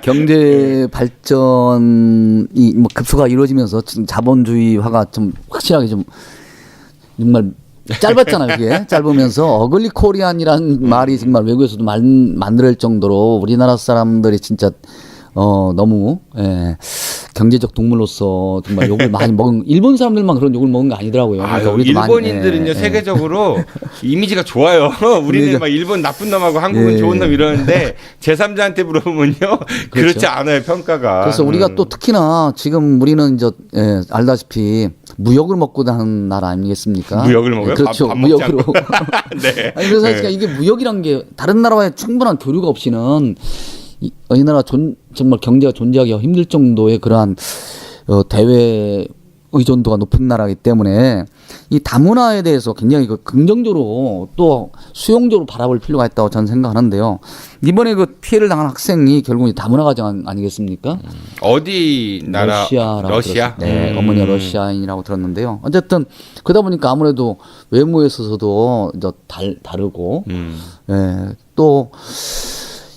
경제 발전이 뭐 급소가 이루어지면서 자본주의화가 좀 확실하게 좀 정말 짧았잖아요. 이게 짧으면서 어글리 코리안이라는 말이 정말 외국에서도 만들 정도로 우리나라 사람들이 진짜 너무 경제적 동물로서 정말 욕을 많이 먹은, 일본 사람들만 그런 욕을 먹은 거 아니더라고요. 그러니까 우리도 일본인들은요 많이, 세계적으로 이미지가 좋아요. 우리는 막 일본 나쁜 놈하고 한국은 좋은 놈 이러는데 제3자한테 물어보면요 그렇지 않아요, 평가가. 그래서 우리가 또 특히나 지금 우리는 이제 알다시피 무역을 먹고 사는 나라 아니겠습니까? 무역을 먹어요? 그렇죠. 밥 무역으로. 네. 아니, 그래서 이게 무역이란 게 다른 나라와의 충분한 교류가 없이는 이 나라 정말 경제가 존재하기가 힘들 정도의 그러한 대외 의존도가 높은 나라이기 때문에 이 다문화에 대해서 굉장히 긍정적으로 또 수용적으로 바라볼 필요가 있다고 저는 생각하는데요. 이번에 그 피해를 당한 학생이 결국 다문화 가정 아니겠습니까? 어디 나라? 러시아? 네, 어머니가 러시아인이라고 들었는데요. 어쨌든 그러다 보니까 아무래도 외모에 있어서도 다르고, 또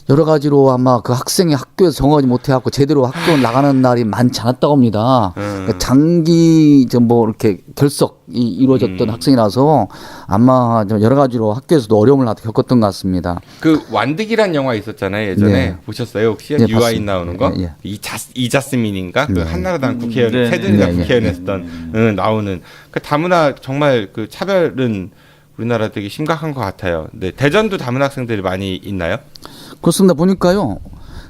여러 가지로 아마 그 학생이 학교에서 정하지 못해갖고 제대로 학교 나가는 날이 많지 않았다고 합니다. 그러니까 장기 뭐 이렇게 결석이 이루어졌던 학생이라서 아마 좀 여러 가지로 학교에서도 어려움을 겪었던 것 같습니다. 그 완득이란 영화 있었잖아요, 예전에. 네. 보셨어요 혹시? 네, 유아인 나오는 거? 이자스민인가? 그 한나라당 국회의원, 새누리당 국회의원 했던 나오는 그 다문화 정말 그 차별은 우리나라 되게 심각한 것 같아요. 네, 대전도 다문화 학생들이 많이 있나요? 그렇습니다. 보니까요.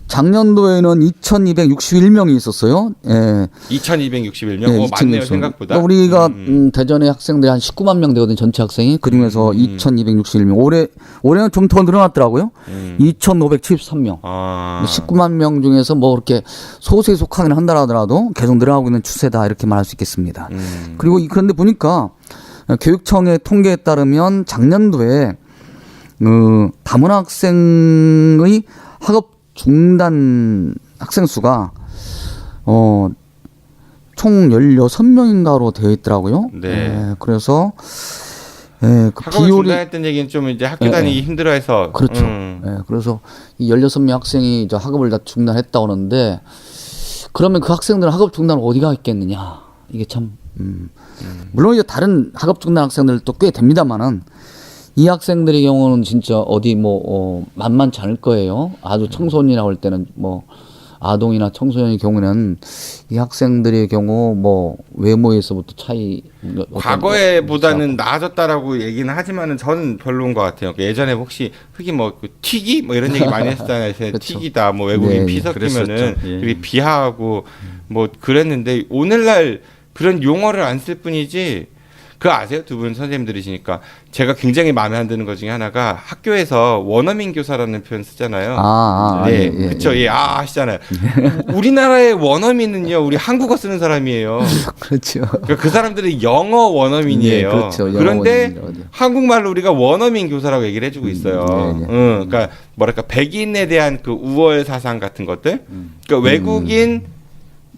작년도에는 2,261명이 있었어요. 예. 2,261명? 많네요, 생각보다. 우리가 대전의 학생들이 한 19만 명 되거든요, 전체 학생이. 그중에서 2,261명. 올해는 좀 더 늘어났더라고요. 2,573명. 19만 명 중에서 뭐 이렇게 소수에 속하긴 한다 하더라도 계속 늘어나고 있는 추세다, 이렇게 말할 수 있겠습니다. 그리고 그런데 보니까 교육청의 통계에 따르면 작년도에 다문화 학생의 학업 중단 학생 수가 총 16명인가로 되어 있더라고요. 네. 그래서 그 학업을 중단했던 얘기는 좀 이제 학교 다니기 힘들어해서. 그렇죠. 그래서 이 16명 학생이 이제 학업을 다 중단했다고 하는데, 그러면 그 학생들은 학업 중단을 어디가 있겠느냐. 이게 참 물론 이제 다른 학업 중단 학생들도 꽤 됩니다만은 이 학생들의 경우는 진짜 어디 만만치 않을 거예요. 아주 청소년이라고 할 때는 뭐 아동이나 청소년의 경우는 이 학생들의 경우 뭐 외모에서부터 차이. 과거에보다는 나아졌다라고 얘기는 하지만은 저는 별로인 것 같아요. 예전에 혹시 흔히 뭐 튀기 뭐 이런 얘기 많이 했었잖아요. 그렇죠. 튀기다 뭐 외국인 피 섞이면은 되게 비하하고 뭐 그랬는데 오늘날 그런 용어를 안 쓸 뿐이지 그거 아세요? 두 분 선생님들이시니까 제가 굉장히 마음에 안 드는 것 중에 하나가 학교에서 원어민 교사라는 표현 쓰잖아요. 네, 그렇죠. 예, 하시잖아요. 우리나라의 원어민은요, 우리 한국어 쓰는 사람이에요. 그렇죠. 그러니까 그 사람들은 영어 원어민이에요. 네, 그렇죠. 영어 그런데 원어민이라고. 한국말로 우리가 원어민 교사라고 얘기를 해주고 있어요. 그러니까 뭐랄까 백인에 대한 그 우월 사상 같은 것들. 그러니까 외국인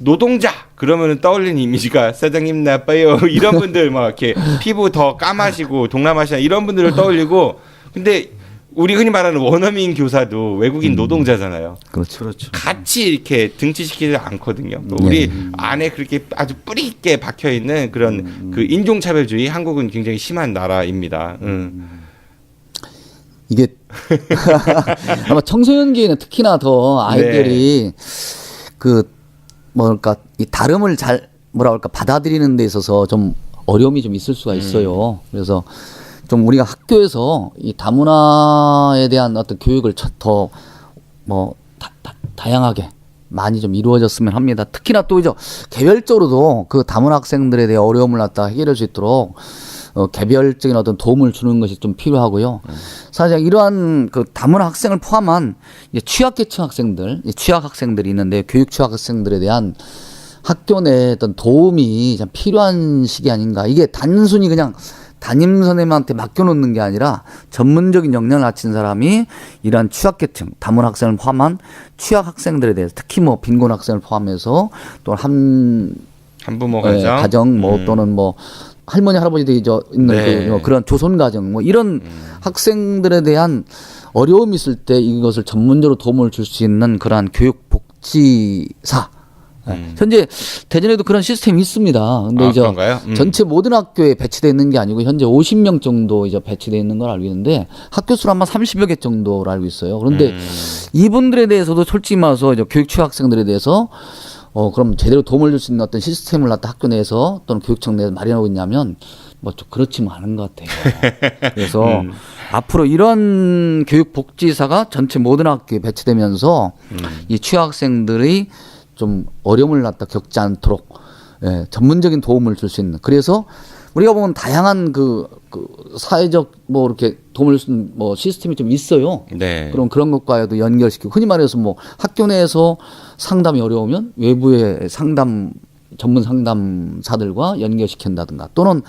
노동자 그러면은 떠올리는 이미지가 사장님 나빠요 이런 분들 막 이렇게 피부 더 까마시고 동남아시아 이런 분들을 떠올리고 근데 우리 흔히 말하는 원어민 교사도 외국인 노동자잖아요. 그렇죠. 같이 이렇게 등치시키지 않거든요. 우리 안에 그렇게 아주 뿌리 있게 박혀 있는 그런 그 인종차별주의 한국은 굉장히 심한 나라입니다. 이게 아마 청소년기에는 특히나 더 아이들이 그 뭐랄까 이 다름을 잘 뭐랄까 받아들이는 데 있어서 좀 어려움이 좀 있을 수가 있어요. 그래서 좀 우리가 학교에서 이 다문화에 대한 어떤 교육을 더 뭐 다양하게 많이 좀 이루어졌으면 합니다. 특히나 또 이제 개별적으로도 그 다문화 학생들에 대한 어려움을 갖다 해결할 수 있도록 개별적인 어떤 도움을 주는 것이 좀 필요하고요. 사실 이러한 그 다문화 학생을 포함한 이제 취약계층 학생들, 취약 학생들이 있는데 교육 취약 학생들에 대한 학교 내 어떤 도움이 참 필요한 시기 아닌가. 이게 단순히 그냥 담임 선생님한테 맡겨놓는 게 아니라 전문적인 역량을 갖춘 사람이 이러한 취약계층, 다문화 학생을 포함한 취약 학생들에 대해서 특히 뭐 빈곤 학생을 포함해서 또 한부모 가정 뭐 또는 뭐 할머니 할아버지들이 있는 그런 조선 가정 뭐 이런 학생들에 대한 어려움이 있을 때 이것을 전문적으로 도움을 줄 수 있는 그러한 교육 복지사 현재 대전에도 그런 시스템이 있습니다. 근데 이제 전체 모든 학교에 배치되어 있는 게 아니고 현재 50명 정도 이제 배치되어 있는 걸 알고 있는데 학교 수는 아마 30여 개 정도로 알고 있어요. 그런데 이분들에 대해서도 솔직히 말해서 이제 교육 취약 학생들에 대해서 그럼 제대로 도움을 줄 수 있는 어떤 시스템을 갖다 학교 내에서 또는 교육청 내에서 마련하고 있냐면 뭐 좀 그렇지는 않은 것 같아요. 그래서 앞으로 이런 교육복지사가 전체 모든 학교에 배치되면서 이 취약학생들이 좀 어려움을 갖다 겪지 않도록 전문적인 도움을 줄 수 있는 그래서 우리가 보면 다양한 그 사회적 뭐 이렇게 도움을 줄 수 있는 뭐 시스템이 좀 있어요. 그럼 그런 것과도 연결시키고 흔히 말해서 뭐 학교 내에서 상담이 어려우면 외부의 전문 상담사들과 연결시킨다든가 또는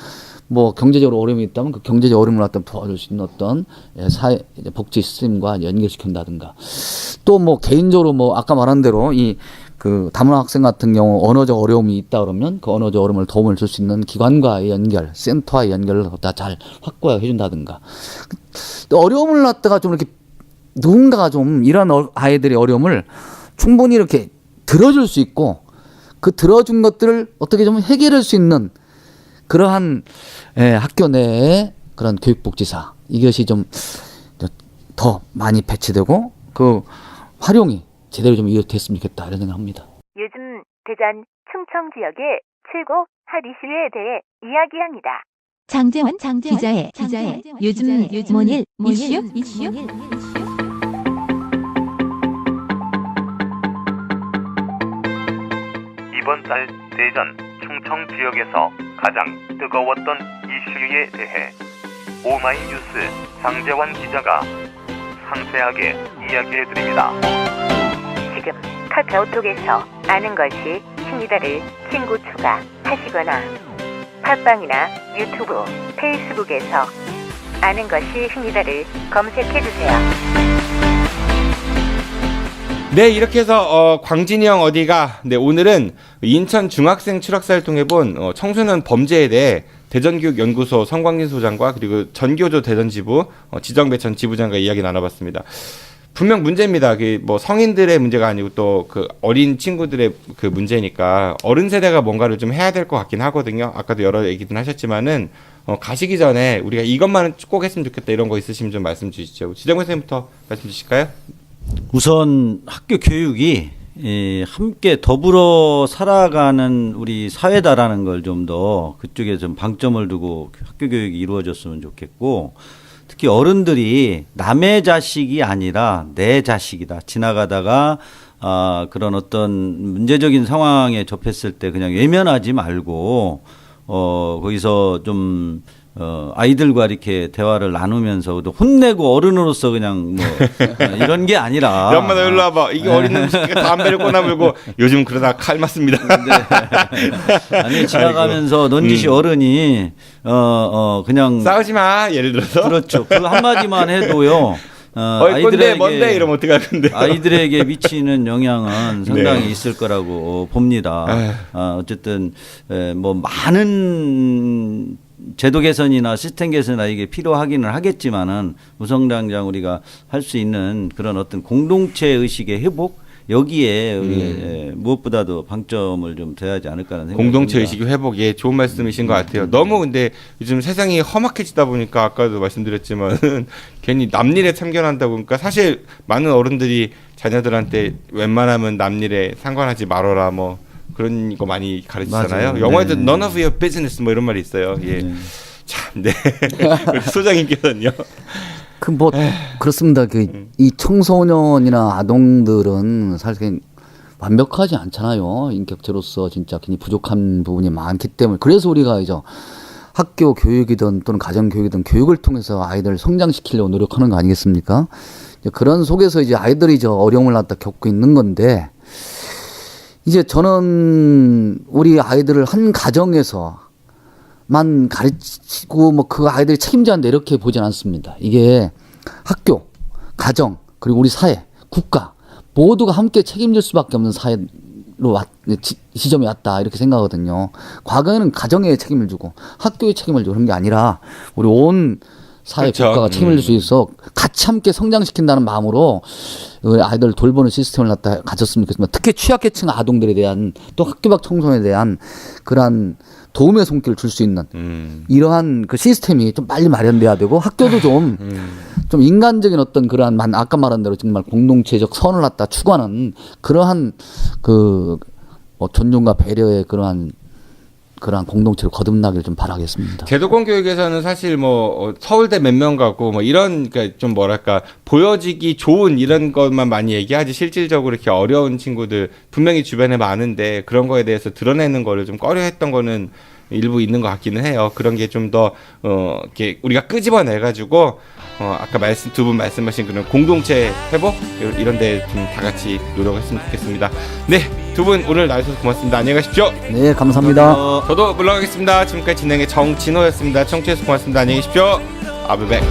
뭐 경제적으로 어려움이 있다면 그 경제적 어려움을 갖다 도와줄 수 있는 어떤 사회 복지 시스템과 연결시킨다든가 또 뭐 개인적으로 뭐 아까 말한 대로 그 다문화 학생 같은 경우 언어적 어려움이 있다 그러면 그 언어적 어려움을 도움을 줄 수 있는 기관과의 연결, 센터와의 연결을 다 잘 확보해 준다든가. 또 어려움을 갖다가 좀 이렇게 누군가가 좀 이런 아이들의 어려움을 충분히 이렇게 들어줄 수 있고 그 들어준 것들을 어떻게 좀 해결할 수 있는 그러한 학교 내에 그런 교육복지사 이것이 좀 더 많이 배치되고 그 활용이 제대로 좀 이루어졌으면 좋겠다 이런 생각합니다. 요즘 대전 충청 지역의 최고 하리슈에 대해 이야기합니다. 장재원 기자의 요즘 모닐 이슈. 이번 달 대전 충청 지역에서 가장 뜨거웠던 이슈에 대해 오마이뉴스 장재원 기자가 상세하게 이야기해드립니다. 지금 카카오톡에서 아는 것이 힘이다를 친구 추가하시거나 팟빵이나 유튜브, 페이스북에서 아는 것이 힘이다를 검색해주세요. 네, 이렇게 해서 광진이 형 어디가 오늘은 인천 중학생 추락사를 통해 본 청소년 범죄에 대해 대전교육연구소 성광진 소장과 그리고 전교조 대전지부 지정배천 지부장과 이야기 나눠봤습니다. 분명 문제입니다. 뭐 성인들의 문제가 아니고 또 그 어린 친구들의 그 문제니까 어른 세대가 뭔가를 좀 해야 될 것 같긴 하거든요. 아까도 여러 얘기들 하셨지만은 가시기 전에 우리가 이것만은 꼭 했으면 좋겠다 이런 거 있으시면 좀 말씀 주시죠. 지정배 선생님부터 말씀 주실까요? 우선 학교 교육이 함께 더불어 살아가는 우리 사회다라는 걸 좀 더 그쪽에 좀 방점을 두고 학교 교육이 이루어졌으면 좋겠고 특히 어른들이 남의 자식이 아니라 내 자식이다. 지나가다가 그런 어떤 문제적인 상황에 접했을 때 그냥 외면하지 말고 거기서 좀 아이들과 이렇게 대화를 나누면서 혼내고 어른으로서 그냥 뭐 이런 게 아니라 엄마 너 일로 와봐. 이게 어린 놈새끼가 담배를 꼬나물고 요즘 그러다 칼 맞습니다. 네. 아니 지나가면서 넌지시 어른이 그냥 싸우지 마 예를 들어서 그렇죠. 그 한마디만 해도요. 아이들에게 뭔데 이러면 어떡할 건데 아이들에게 미치는 영향은 상당히 있을 거라고 봅니다. 어쨌든 뭐 많은 제도 개선이나 시스템 개선이나 이게 필요하기는 하겠지만은 우선 당장 우리가 할 수 있는 그런 어떤 공동체 의식의 회복 여기에 우리 무엇보다도 방점을 좀 둬야지 않을까라는 생각이 공동체 듭니다. 의식의 회복, 예, 좋은 말씀이신 것 같아요. 너무 근데 요즘 세상이 험악해지다 보니까 아까도 말씀드렸지만 괜히 남일에 참견한다고 그러니까 사실 많은 어른들이 자녀들한테 웬만하면 남일에 상관하지 말아라 뭐 그런 거 많이 가르치잖아요. 맞아요. 영화에도 네. none of your business 뭐 이런 말이 있어요. 예. 참, 네. 우리 소장님께서는요. 뭐 그렇습니다. 이 청소년이나 아동들은 사실 완벽하지 않잖아요. 인격체로서 진짜 굉장히 부족한 부분이 많기 때문에 그래서 우리가 이제 학교 교육이든 또는 가정 교육이든 교육을 통해서 아이들을 성장시키려고 노력하는 거 아니겠습니까? 이제 그런 속에서 이제 아이들이 이제 어려움을 갖다 겪고 있는 건데 이제 저는 우리 아이들을 한 가정에서 만 가르치고 뭐 그 아이들이 책임져야 한다 이렇게 보진 않습니다. 이게 학교, 가정, 그리고 우리 사회, 국가 모두가 함께 책임질 수밖에 없는 사회로 시점이 왔다 이렇게 생각하거든요. 과거에는 가정에 책임을 주고 학교에 책임을 주고 그런 게 아니라 우리 온 사회 그렇죠. 국가가 책임을 질 수 있어 같이 함께 성장시킨다는 마음으로 아이들을 돌보는 시스템을 갖다 가졌으면 좋겠습니다. 특히 취약계층 아동들에 대한 또 학교 밖 청소년에 대한 그러한 도움의 손길을 줄 수 있는 이러한 그 시스템이 좀 빨리 마련돼야 되고 학교도 좀 인간적인 어떤 그러한 아까 말한 대로 정말 공동체적 선을 갖다 추구하는 그러한 뭐 존중과 배려의 그러한 공동체로 거듭나길 좀 바라겠습니다. 제도권 교육에서는 사실 뭐 서울대 몇 명 가고 뭐 이런 그러니까 좀 뭐랄까 보여지기 좋은 이런 것만 많이 얘기하지 실질적으로 이렇게 어려운 친구들 분명히 주변에 많은데 그런 거에 대해서 드러내는 거를 좀 꺼려했던 거는 일부 있는 것 같기는 해요. 그런 게 좀 더 이렇게 우리가 끄집어내 가지고 아까 두 분 말씀하신 그런 공동체 회복 이런 데 좀 다 같이 노력했으면 좋겠습니다. 네, 두 분 오늘 나와주셔서 고맙습니다. 안녕히 가십시오. 네, 감사합니다. 저도 물러가겠습니다. 지금까지 진행의 정진호였습니다. 청취해서 고맙습니다. 안녕히 계십시오. I'll be back.